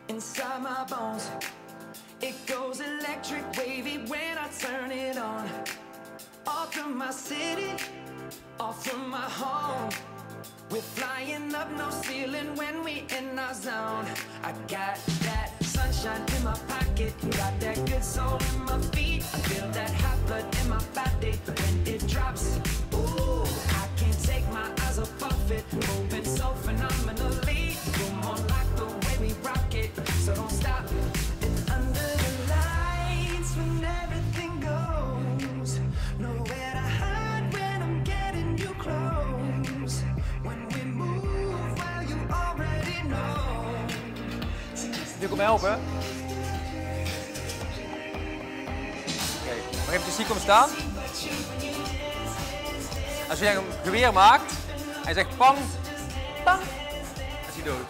inside my bones. It goes electric wavy when I turn it on. All through my city, all through my home. We're flying up, no ceiling when we in our zone. I got that sunshine in my pocket, got that good soul in my feet. I feel that hot blood in my body when it drops. Ooh, I can't take my eyes off it, moving so phenomenally. You're more like the way we rock it, so don't stop. And under the lights when everything goes, nowhere to hide when I'm getting you close. When we move, well you already know. Je komt me helpen. Oké, mag even hier komen staan. Als je een geweer maakt en je zegt pang, pang, dan is hij dood.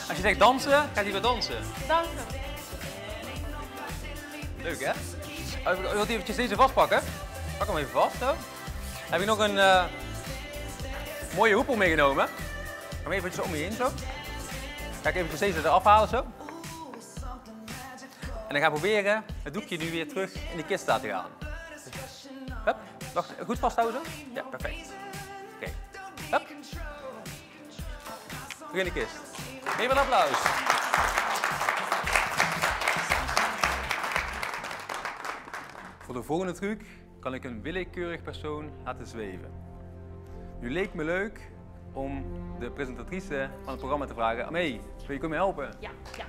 Als je zegt dansen, gaat hij weer dansen. Dansen. Leuk hè? Je wilt eventjes deze vastpakken? Pak hem even vast zo. Dan heb je nog een mooie hoepel meegenomen. Ga hem eventjes om je heen zo. Ga ik eventjes deze eraf halen zo. En dan ga ik proberen het doekje nu weer terug in de kist te laten gaan. Hup, wacht, goed vasthouden zo? Ja, perfect. Oké, hup. Terug in de kist. Geef een applaus. Voor de volgende truc kan ik een willekeurig persoon laten zweven. Nu leek me leuk om de presentatrice van het programma te vragen: Aimee, wil je me helpen? Ja, ja.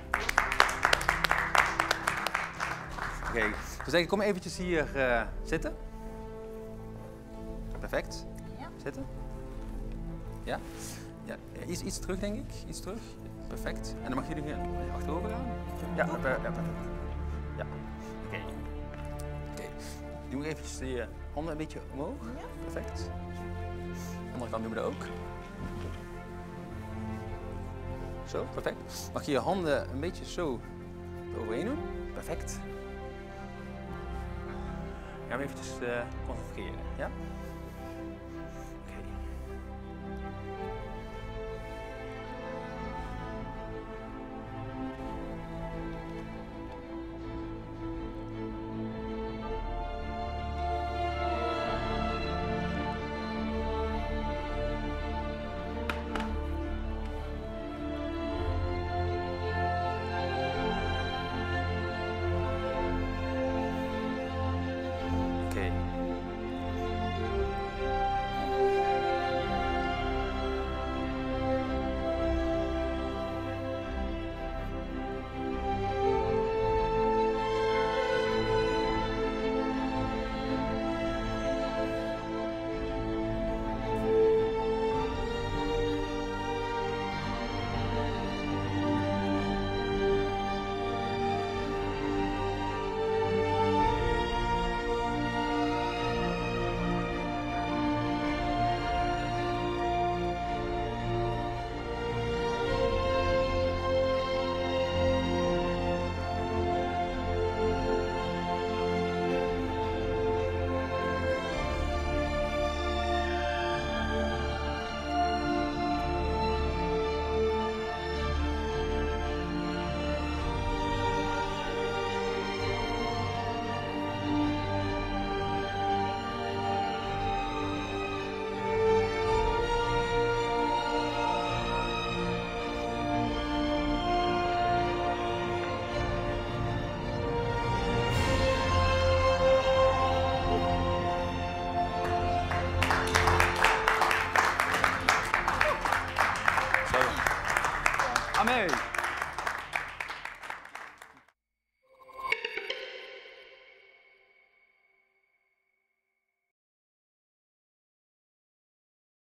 Oké, dus ik kom eventjes hier zitten. Perfect. Ja. Zitten. Ja. Ja. Iets terug denk ik. Iets terug. Perfect. En dan mag jullie weer achterover gaan. Ja, perfect. Ja. Oké. Oké. Doe nog eventjes je handen een beetje omhoog. Ja. Perfect. Andere kant doen we dat ook. Zo, perfect. Mag je je handen een beetje zo eroverheen doen. Perfect. Gaan we eventjes concentreren, ja?